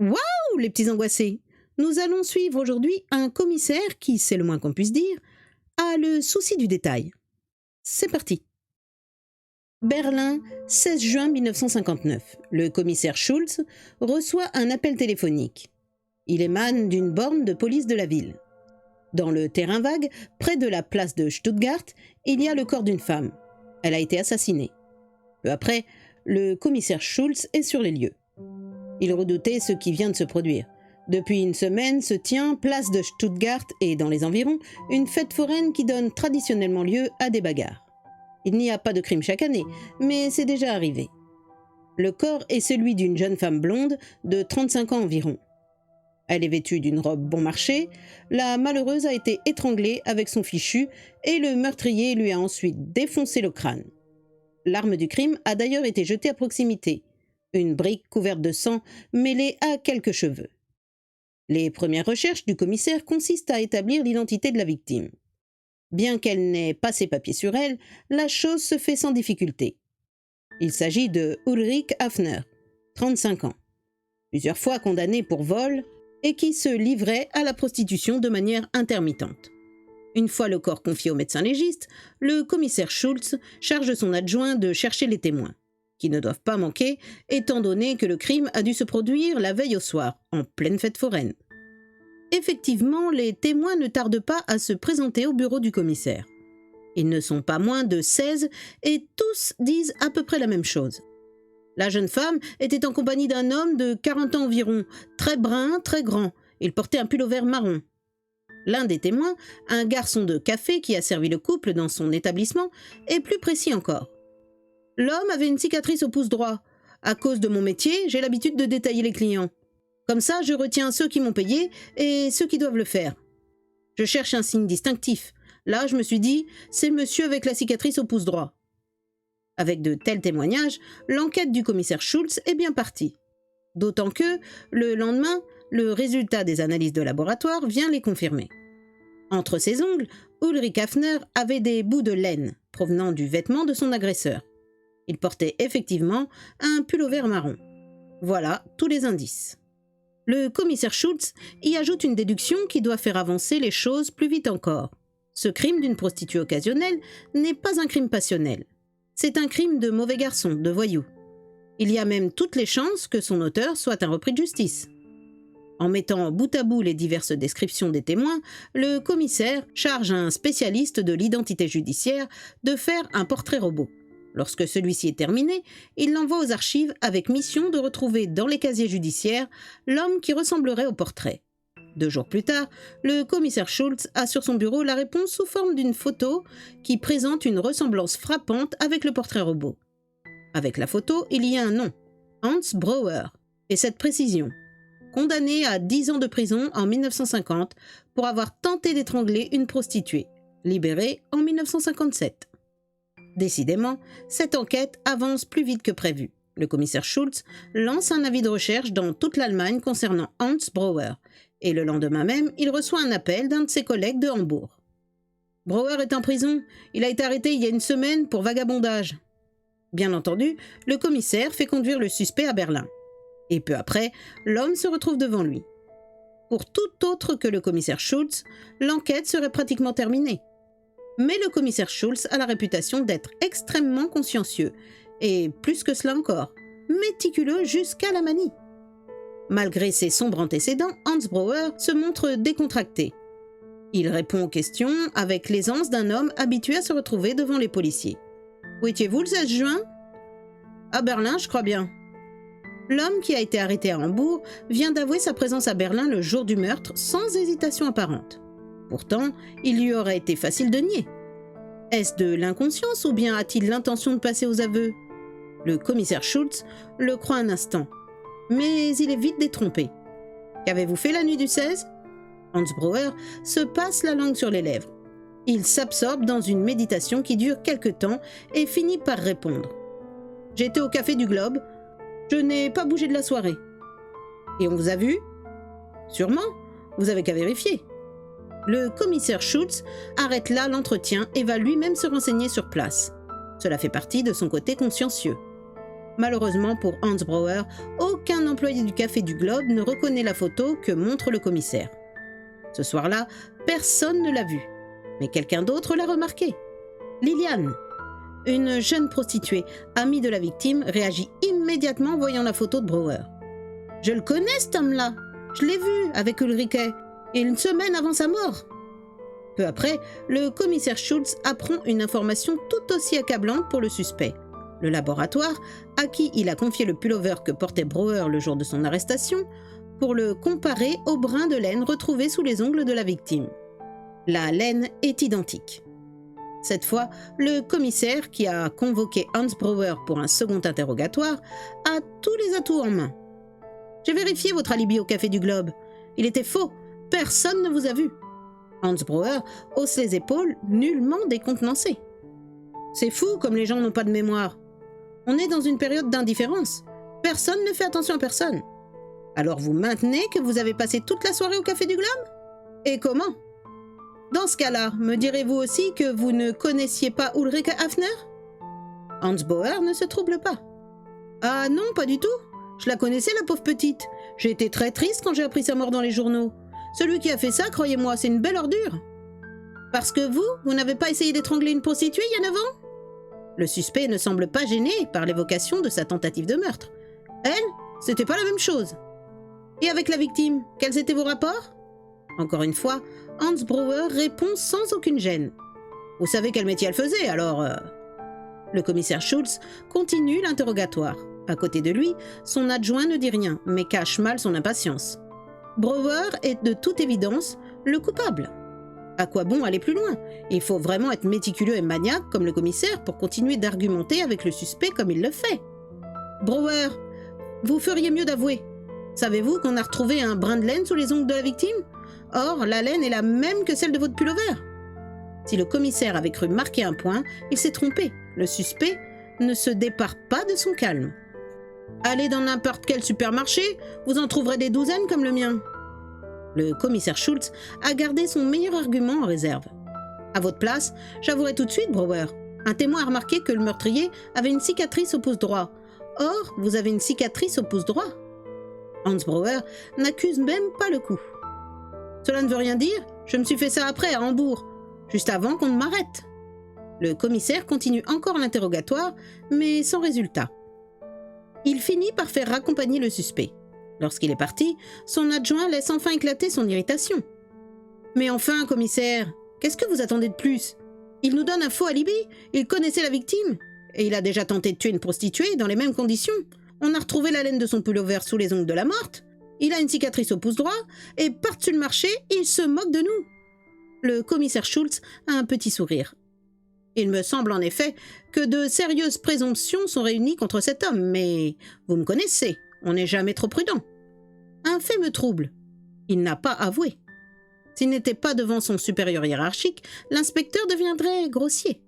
Waouh, les petits angoissés! Nous allons suivre aujourd'hui un commissaire qui, c'est le moins qu'on puisse dire, a le souci du détail. C'est parti. Berlin, 16 juin 1959. Le commissaire Schulz reçoit un appel téléphonique. Il émane d'une borne de police de la ville. Dans le terrain vague, près de la place de Stuttgart, il y a le corps d'une femme. Elle a été assassinée. Peu après, le commissaire Schulz est sur les lieux. Il redoutait ce qui vient de se produire. Depuis une semaine se tient, place de Stuttgart et dans les environs, une fête foraine qui donne traditionnellement lieu à des bagarres. Il n'y a pas de crime chaque année, mais c'est déjà arrivé. Le corps est celui d'une jeune femme blonde de 35 ans environ. Elle est vêtue d'une robe bon marché, la malheureuse a été étranglée avec son fichu et le meurtrier lui a ensuite défoncé le crâne. L'arme du crime a d'ailleurs été jetée à proximité, une brique couverte de sang mêlée à quelques cheveux. Les premières recherches du commissaire consistent à établir l'identité de la victime. Bien qu'elle n'ait pas ses papiers sur elle, la chose se fait sans difficulté. Il s'agit de Ulrich Hafner, 35 ans, plusieurs fois condamné pour vol et qui se livrait à la prostitution de manière intermittente. Une fois le corps confié au médecin légiste, le commissaire Schulz charge son adjoint de chercher les témoins, qui ne doivent pas manquer, étant donné que le crime a dû se produire la veille au soir, en pleine fête foraine. Effectivement, les témoins ne tardent pas à se présenter au bureau du commissaire. Ils ne sont pas moins de 16 et tous disent à peu près la même chose. La jeune femme était en compagnie d'un homme de 40 ans environ, très brun, très grand. Il portait un pull-over marron. L'un des témoins, un garçon de café qui a servi le couple dans son établissement, est plus précis encore. L'homme avait une cicatrice au pouce droit. À cause de mon métier, j'ai l'habitude de détailler les clients. Comme ça, je retiens ceux qui m'ont payé et ceux qui doivent le faire. Je cherche un signe distinctif. Là, je me suis dit, c'est le monsieur avec la cicatrice au pouce droit. Avec de tels témoignages, l'enquête du commissaire Schulz est bien partie. D'autant que, le lendemain, le résultat des analyses de laboratoire vient les confirmer. Entre ses ongles, Ulrich Hafner avait des bouts de laine provenant du vêtement de son agresseur. Il portait effectivement un pull-over marron. Voilà tous les indices. Le commissaire Schulz y ajoute une déduction qui doit faire avancer les choses plus vite encore. Ce crime d'une prostituée occasionnelle n'est pas un crime passionnel. C'est un crime de mauvais garçon, de voyou. Il y a même toutes les chances que son auteur soit un repris de justice. En mettant bout à bout les diverses descriptions des témoins, le commissaire charge un spécialiste de l'identité judiciaire de faire un portrait robot. Lorsque celui-ci est terminé, il l'envoie aux archives avec mission de retrouver dans les casiers judiciaires l'homme qui ressemblerait au portrait. 2 jours plus tard, le commissaire Schulz a sur son bureau la réponse sous forme d'une photo qui présente une ressemblance frappante avec le portrait robot. Avec la photo, il y a un nom, Hans Brauer, et cette précision. Condamné à 10 ans de prison en 1950 pour avoir tenté d'étrangler une prostituée, libéré en 1957. Décidément, cette enquête avance plus vite que prévu. Le commissaire Schulz lance un avis de recherche dans toute l'Allemagne concernant Hans Brauer, et le lendemain même, il reçoit un appel d'un de ses collègues de Hambourg. Brauer est en prison, il a été arrêté il y a une semaine pour vagabondage. Bien entendu, le commissaire fait conduire le suspect à Berlin. Et peu après, l'homme se retrouve devant lui. Pour tout autre que le commissaire Schulz, l'enquête serait pratiquement terminée. Mais le commissaire Schulz a la réputation d'être extrêmement consciencieux, et plus que cela encore, méticuleux jusqu'à la manie. Malgré ses sombres antécédents, Hans Brauer se montre décontracté. Il répond aux questions avec l'aisance d'un homme habitué à se retrouver devant les policiers. « Où étiez-vous le 16 juin ?»« À Berlin, je crois bien. » L'homme qui a été arrêté à Hambourg vient d'avouer sa présence à Berlin le jour du meurtre sans hésitation apparente. Pourtant, il lui aurait été facile de nier. Est-ce de l'inconscience ou bien a-t-il l'intention de passer aux aveux? Le commissaire Schulz le croit un instant, mais il est vite détrompé. « Qu'avez-vous fait la nuit du 16 ?» Hans Brauer se passe la langue sur les lèvres. Il s'absorbe dans une méditation qui dure quelque temps et finit par répondre. « J'étais au café du Globe. Je n'ai pas bougé de la soirée. »« Et on vous a vu ?»« Sûrement. Vous avez qu'à vérifier. » Le commissaire Schulz arrête là l'entretien et va lui-même se renseigner sur place. Cela fait partie de son côté consciencieux. Malheureusement pour Hans Brouwer, aucun employé du Café du Globe ne reconnaît la photo que montre le commissaire. Ce soir-là, personne ne l'a vue, mais quelqu'un d'autre l'a remarqué. Liliane, une jeune prostituée, amie de la victime, réagit immédiatement en voyant la photo de Brouwer. « Je le connais cet homme-là, je l'ai vu avec Ulrike, une semaine avant sa mort. » Peu après, le commissaire Schultz apprend une information tout aussi accablante pour le suspect. Le laboratoire, à qui il a confié le pullover que portait Brouwer le jour de son arrestation, pour le comparer au brin de laine retrouvé sous les ongles de la victime. La laine est identique. Cette fois, le commissaire, qui a convoqué Hans Brouwer pour un second interrogatoire, a tous les atouts en main. « J'ai vérifié votre alibi au Café du Globe. Il était faux. Personne ne vous a vu. » Hans Brouwer hausse les épaules, nullement décontenancé. « C'est fou comme les gens n'ont pas de mémoire. On est dans une période d'indifférence. Personne ne fait attention à personne. Alors vous maintenez que vous avez passé toute la soirée au Café du Globe? Et comment? Dans ce cas-là, me direz-vous aussi que vous ne connaissiez pas Ulrike Hafner? » Hans Brouwer ne se trouble pas. « Ah non, pas du tout. Je la connaissais, la pauvre petite. J'ai été très triste quand j'ai appris sa mort dans les journaux. Celui qui a fait ça, croyez-moi, c'est une belle ordure. Parce que vous n'avez pas essayé d'étrangler une prostituée il y a 9 ans? » Le suspect ne semble pas gêné par l'évocation de sa tentative de meurtre. Elle, c'était pas la même chose. Et avec la victime, quels étaient vos rapports? Encore une fois, Hans Brouwer répond sans aucune gêne. Vous savez quel métier elle faisait, alors Le commissaire Schultz continue l'interrogatoire. À côté de lui, son adjoint ne dit rien, mais cache mal son impatience. Brouwer est de toute évidence le coupable. À quoi bon aller plus loin? Il faut vraiment être méticuleux et maniaque comme le commissaire pour continuer d'argumenter avec le suspect comme il le fait. Brouwer, vous feriez mieux d'avouer. Savez-vous qu'on a retrouvé un brin de laine sous les ongles de la victime? Or, la laine est la même que celle de votre pullover. Si le commissaire avait cru marquer un point, il s'est trompé. Le suspect ne se départ pas de son calme. Allez dans n'importe quel supermarché, vous en trouverez des douzaines comme le mien. Le commissaire Schultz a gardé son meilleur argument en réserve. À votre place, j'avouerai tout de suite, Brouwer. Un témoin a remarqué que le meurtrier avait une cicatrice au pouce droit. Or, vous avez une cicatrice au pouce droit. Hans Brouwer n'accuse même pas le coup. Cela ne veut rien dire, je me suis fait ça après à Hambourg, juste avant qu'on ne m'arrête. Le commissaire continue encore l'interrogatoire, mais sans résultat. Il finit par faire raccompagner le suspect. Lorsqu'il est parti, son adjoint laisse enfin éclater son irritation. « Mais enfin, commissaire, qu'est-ce que vous attendez de plus? Il nous donne un faux alibi, il connaissait la victime, et il a déjà tenté de tuer une prostituée dans les mêmes conditions. On a retrouvé la laine de son pullover sous les ongles de la morte, il a une cicatrice au pouce droit, et par-dessus le marché, il se moque de nous. » Le commissaire Schultz a un petit sourire. Il me semble en effet que de sérieuses présomptions sont réunies contre cet homme, mais vous me connaissez, on n'est jamais trop prudent. Un fait me trouble. Il n'a pas avoué. S'il n'était pas devant son supérieur hiérarchique, l'inspecteur deviendrait grossier.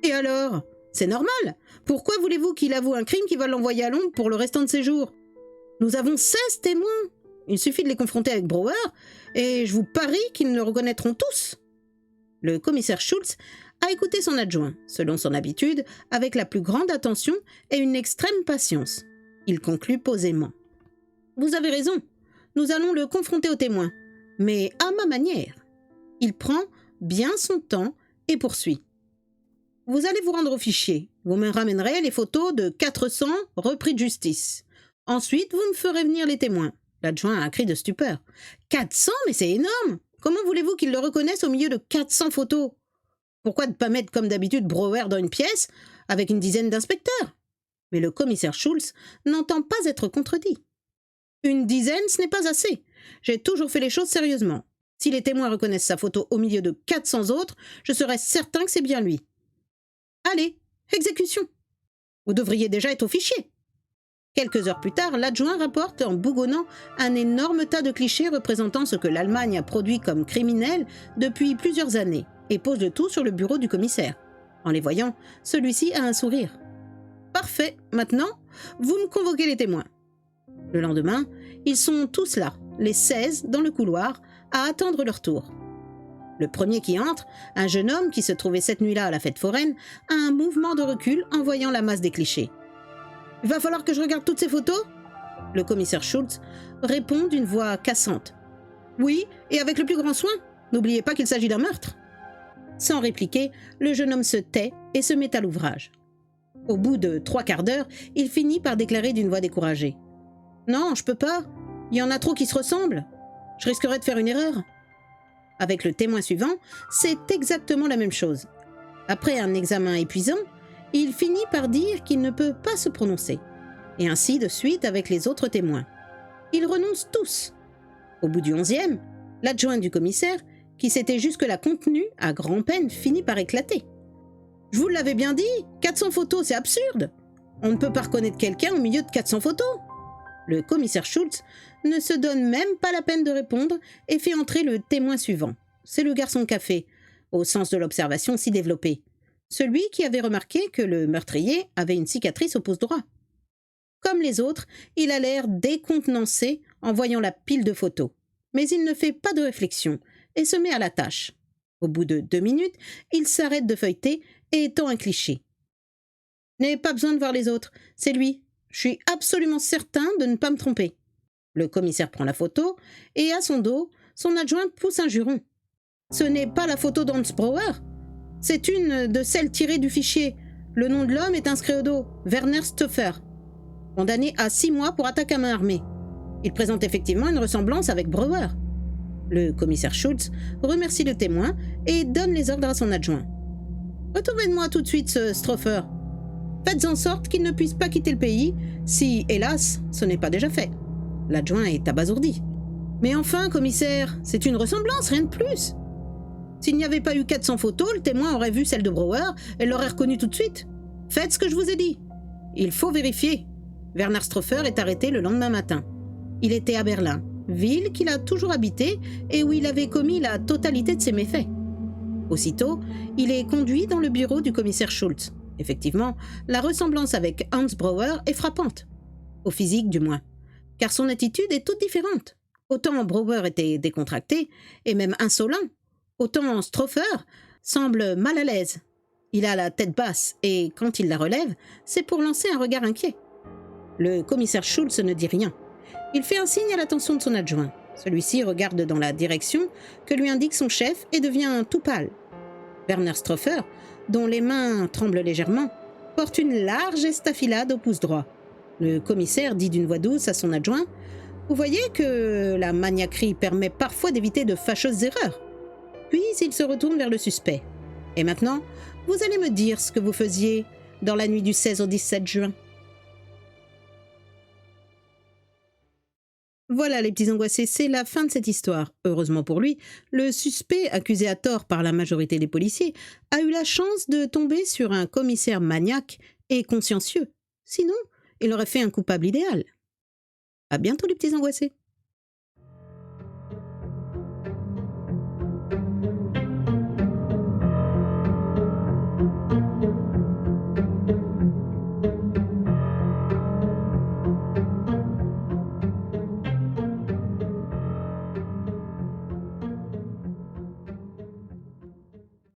Et alors? C'est normal. Pourquoi voulez-vous qu'il avoue un crime qui va l'envoyer à Londres pour le restant de ses jours? Nous avons 16 témoins. Il suffit de les confronter avec Brouwer, et je vous parie qu'ils le reconnaîtront tous. Le commissaire Schultz a écouté son adjoint, selon son habitude, avec la plus grande attention et une extrême patience. Il conclut posément. « Vous avez raison, nous allons le confronter aux témoins, mais à ma manière. » Il prend bien son temps et poursuit. « Vous allez vous rendre au fichier. Vous me ramènerez les photos de 400 repris de justice. Ensuite, vous me ferez venir les témoins. » L'adjoint a un cri de stupeur. « 400, mais c'est énorme! Comment voulez-vous qu'ils le reconnaissent au milieu de 400 photos? Pourquoi ne pas mettre comme d'habitude Brouwer dans une pièce avec une dizaine d'inspecteurs? » Mais le commissaire Schultz n'entend pas être contredit. « Une dizaine, ce n'est pas assez. J'ai toujours fait les choses sérieusement. Si les témoins reconnaissent sa photo au milieu de 400 autres, je serai certain que c'est bien lui. Allez, exécution. Vous devriez déjà être au fichier. » Quelques heures plus tard, l'adjoint rapporte en bougonnant un énorme tas de clichés représentant ce que l'Allemagne a produit comme criminel depuis plusieurs années et pose le tout sur le bureau du commissaire. En les voyant, celui-ci a un sourire. « Parfait, maintenant, vous me convoquez les témoins. » Le lendemain, ils sont tous là, les 16 dans le couloir, à attendre leur tour. Le premier qui entre, un jeune homme qui se trouvait cette nuit-là à la fête foraine, a un mouvement de recul en voyant la masse des clichés. Il va falloir que je regarde toutes ces photos ?» Le commissaire Schultz répond d'une voix cassante. « Oui, et avec le plus grand soin. N'oubliez pas qu'il s'agit d'un meurtre. » Sans répliquer, le jeune homme se tait et se met à l'ouvrage. Au bout de 3/4 d'heure, il finit par déclarer d'une voix découragée. « Non, je peux pas. Il y en a trop qui se ressemblent. Je risquerais de faire une erreur. » Avec le témoin suivant, c'est exactement la même chose. Après un examen épuisant, il finit par dire qu'il ne peut pas se prononcer. Et ainsi de suite avec les autres témoins. Ils renoncent tous. Au bout du 11e, l'adjoint du commissaire, qui s'était jusque-là contenu, à grand-peine, finit par éclater. « Je vous l'avais bien dit, 400 photos, c'est absurde. On ne peut pas reconnaître quelqu'un au milieu de 400 photos. » Le commissaire Schultz ne se donne même pas la peine de répondre et fait entrer le témoin suivant. C'est le garçon café, au sens de l'observation si développé. Celui qui avait remarqué que le meurtrier avait une cicatrice au pouce droit. Comme les autres, il a l'air décontenancé en voyant la pile de photos. Mais il ne fait pas de réflexion et se met à la tâche. Au bout de 2 minutes, il s'arrête de feuilleter et tend un cliché. « N'avez pas besoin de voir les autres, c'est lui. Je suis absolument certain de ne pas me tromper. » Le commissaire prend la photo et à son dos, son adjoint pousse un juron. « Ce n'est pas la photo d'Hans Brouwer. C'est une de celles tirées du fichier. Le nom de l'homme est inscrit au dos, Werner Stoffer, condamné à 6 mois pour attaque à main armée. Il présente effectivement une ressemblance avec Brouwer. » Le commissaire Schultz remercie le témoin et donne les ordres à son adjoint. « Retrouvez-moi tout de suite ce Stoffer. Faites en sorte qu'il ne puisse pas quitter le pays, si, hélas, ce n'est pas déjà fait. » L'adjoint est abasourdi. « Mais enfin, commissaire, c'est une ressemblance, rien de plus. S'il n'y avait pas eu 400 photos, le témoin aurait vu celle de Brouwer et l'aurait reconnue tout de suite. Faites ce que je vous ai dit. Il faut vérifier. » Werner Stoffer est arrêté le lendemain matin. Il était à Berlin, ville qu'il a toujours habitée et où il avait commis la totalité de ses méfaits. Aussitôt, il est conduit dans le bureau du commissaire Schultz. Effectivement, la ressemblance avec Hans Brouwer est frappante. Au physique, du moins. Car son attitude est toute différente. Autant Brouwer était décontracté, et même insolent, autant Stoffer semble mal à l'aise. Il a la tête basse, et quand il la relève, c'est pour lancer un regard inquiet. Le commissaire Schultz ne dit rien. Il fait un signe à l'attention de son adjoint. Celui-ci regarde dans la direction que lui indique son chef et devient tout pâle. Werner Stoffer, dont les mains tremblent légèrement, porte une large estafilade au pouce droit. Le commissaire dit d'une voix douce à son adjoint « Vous voyez que la maniaquerie permet parfois d'éviter de fâcheuses erreurs. » Puis il se retourne vers le suspect. « Et maintenant, vous allez me dire ce que vous faisiez dans la nuit du 16 au 17 juin. » Voilà les petits angoissés, c'est la fin de cette histoire. Heureusement pour lui, le suspect, accusé à tort par la majorité des policiers, a eu la chance de tomber sur un commissaire maniaque et consciencieux. Sinon, il aurait fait un coupable idéal. À bientôt les petits angoissés.